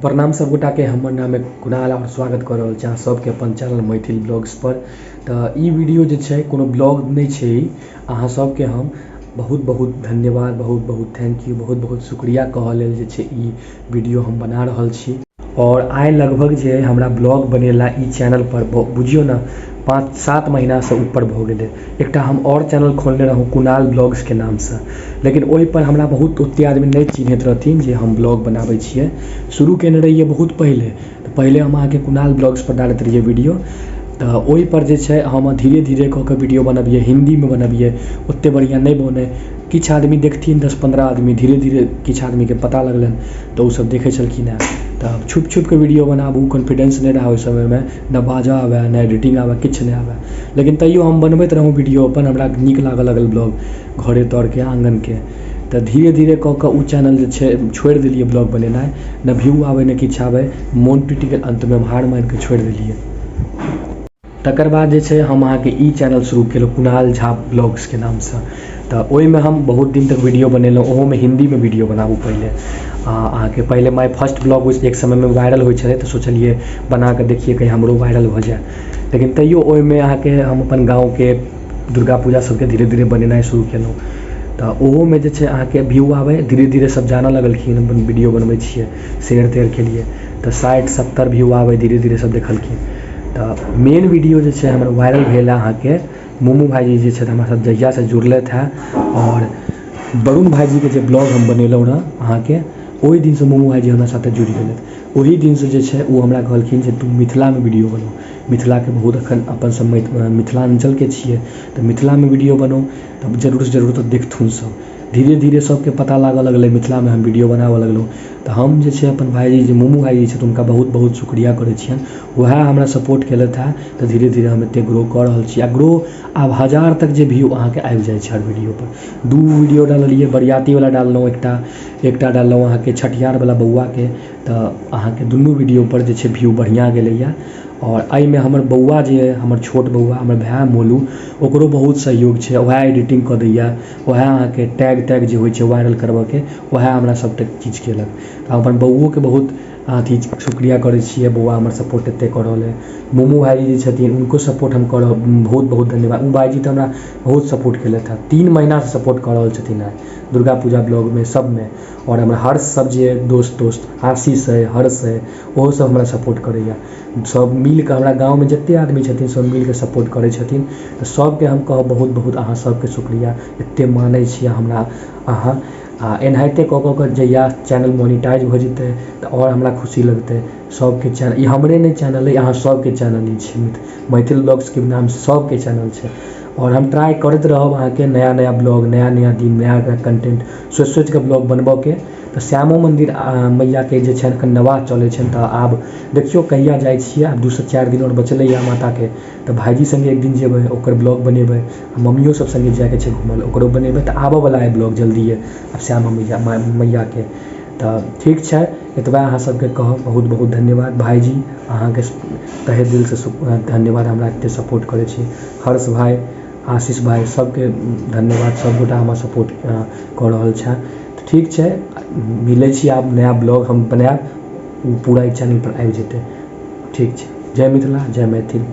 प्रणाम सब गोटा के। हमर नाम है कुणाल और स्वागत कर रहल छी अहाँ सबके अपन चैनल मैथिल ब्लॉग्स पर। तो ई वीडियो जे छै कोनो ब्लॉग नहीं छै, अहाँ सबके हम बहुत बहुत धन्यवाद, बहुत बहुत थैंक यू, बहुत बहुत शुक्रिया कहऽ लेल जे छै ई वीडियो हम बना रहल छी। और आइ लगभग जे हमरा ब्लॉग बनेला ई चैनल पर बुझियो ना 5-7 महीना से ऊपर भ गेले। एकटा हम और चैनल खोलने रहूँ कुणाल ब्लॉग्स के नाम से, लेकिन ओहि पर हमरा बहुत ओते आदमी नहीं चिन्हैत रहथिन जे हम ब्लॉग बनाबै छियै। शुरू केने रहिए बहुत पहले, तो पहले हम अहाँके कुणाल ब्लॉग्स पर डालैत रहिए वीडियो। तो ओहि पर जे छै हम धीरे धीरे कऽ के वीडियो बनबिए, हिंदी में बनबिए, ओते बढ़िया नहीं बने। किछ आदमी देखथिन, 10-15 आदमी, धीरे धीरे किछ आदमी के पता लगलन तो उ सब देखे छलखिन है। तो छुप छुप के वीडियो बनाबू, कॉन्फिडेंस नहीं रहा उस समय में, न बाजा आवे न एडिटिंग आवे, किछ नहीं आवे, लेकिन तैयो हम बनबैत रहूँ वीडियो अपन। हमरा नीक लागल लगल ब्लॉग घरे तर के आंगन के। तो धीरे धीरे कऽ के उ चैनल जे छै छोड़ि देलिए ब्लॉग बनेनाइ, न व्यू आवे न किछ आवे, मोन टूटि गेल, अंत में हम हार मारि के छोड़ि देलिए। तकर बाद जे छै हम अहाँके ई चैनल शुरू केलहुँ कुणाल झा ब्लॉग्स के नाम से। तो ओहि में हम बहुत दिन तक वीडियो बनेलहुँ, ओहो में हिंदी में वीडियो बनाबू पहले। अहाँके पहले माय फर्स्ट ब्लॉग एक समय में वायरल होइ छलै, तो सोचलिए बना के देखिए कहीं हमरो वायरल हो जाए। लेकिन तैयो ओहि में अहाँके हम अपन गाँव के दुर्गा पूजा सबके धीरे धीरे बनेनाइ शुरू केलहुँ। तो ओहो में जे छै अहाँके व्यू आवे, धीरे धीरे सब जानऽ लगलखिन अपन वीडियो बनबै छियै शेयर तेयर के लिए। तो 60-70 व्यू आवे, धीरे धीरे सब देखलखिन। तो मेन वीडियो जे छै हमर वायरल भेल अहाँके मोमू भाईजी जे छै हमरा साथ जहिया से जुड़लथि है। और वरुण भाईजी के जे ब्लॉग हम बनेलहुँ रह अहाँके, ओहि दिन से मोमू भाईजी हमरा साथे जुड़ि गेलथि। ओहि दिन से जे छै उ हमरा कहलखिन जे तू मिथिला में वीडियो बनो, मिथिला के बहुत अखन अपन सब मिथिलांचल के छियै, तो मिथिला में वीडियो बनो, तब जरूर से जरूर तो देखथुन सब। धीरे धीरे सबके पता लागऽ लगलै, मिथिला में हम वीडियो बनाबऽ लगलहुँ। तो हम जे छै अपन भाईजी जे मोमू भाईजी छथि हुनका बहुत बहुत शुक्रिया करै छियनि, वएह हमरा सपोर्ट केलथि है। तो धीरे धीरे हम एते ग्रो कऽ रहल छी, आ ग्रो आब 1000 तक जे व्यू अहाँके आबि जाइ छै हर वीडियो पर। 2 वीडियो डाललिए, बरियाती वाला डाललहुँ एकटा डाललहुँ अहाँके छठियार वाला बौआ के। तो अहाँके दुनू वीडियो पर जे छै व्यू बढ़िया गेलैया। और एहि में हमर बौआ जे हमर छोट बौआ हमर भाय मोलू, ओकरो बहुत सहयोग छै, वएह एडिटिंग कऽ दैया, वएह अहाँके टैग जे होइ छै वायरल करबऽ के, वएह हमरा सब तक चीज केलक। तो अपन बौओ के बहुत अथी शुक्रिया करै छियै, बौआ हमर सपोर्ट एते कऽ रहल है। मोमू भाईजी जे छथिन उनको सपोर्ट हम करब, बहुत बहुत धन्यवाद। उ भाईजी तो हमरा बहुत सपोर्ट केलथि है, 3 महीना से सपोर्ट कर रहल छथिन है दुर्गा पूजा ब्लॉग में सब में। और हमरा हर्ष सब जे दोस्त आशीष है, हर्ष है, ओहो सब हमरा सपोर्ट करैया। सब मिल के हमरा गाँव में जते आदमी छथिन सब मिल के सपोर्ट करै छथिन। तो सबके हम कहब बहुत बहुत अहाँ सबके शुक्रिया, एते मानै छियै हमरा अहाँ। एनाहिते कऽ कऽ जहिया चैनल मोनिटाइज हो जेतै तो और हमरा खुशी लगतै। सबके चैनल ई हमरे नहीं चैनल है, अहाँ सबके चैनल ही छै, मैथिल ब्लॉग्स के नाम से सबके चैनल छै। और हम ट्राई करते रहब अहाँके नया नया ब्लॉग, नया नया दिन, नया नया कंटेंट सोचि के ब्लॉग बनबऽ के। तो श्यामो मंदिर मैया के जे छै नवाह चलै छै, तो आब देखियो कहिया जाइ छियै। आब 2 से 4 दिन और बचलैया माता के। तो भाईजी संगे एक दिन जेबै, ओकर ब्लॉग बनेबै, मम्मियो सब संगे जाके छै घूमल, ओकरो बनेबै। तो आबऽ वाला है ब्लॉग जल्दिए अब श्यामा मैया के। तो ठीक छै, एतबा अहाँ सबके कहब। बहुत बहुत धन्यवाद भाईजी, अहाँके तहे दिल से धन्यवाद, हमरा एते सपोर्ट करै छी। हर्ष भाई, आशीष भाई, सबके धन्यवाद, सब गोटा हमरा सपोर्ट कऽ रहल छै। तो ठीक छै, मिलै छी आब नया ब्लॉग हम बनाएब, पूरा चैनल पर आबि जेतै। ठीक छै, जय मिथिला, जय मैथिल।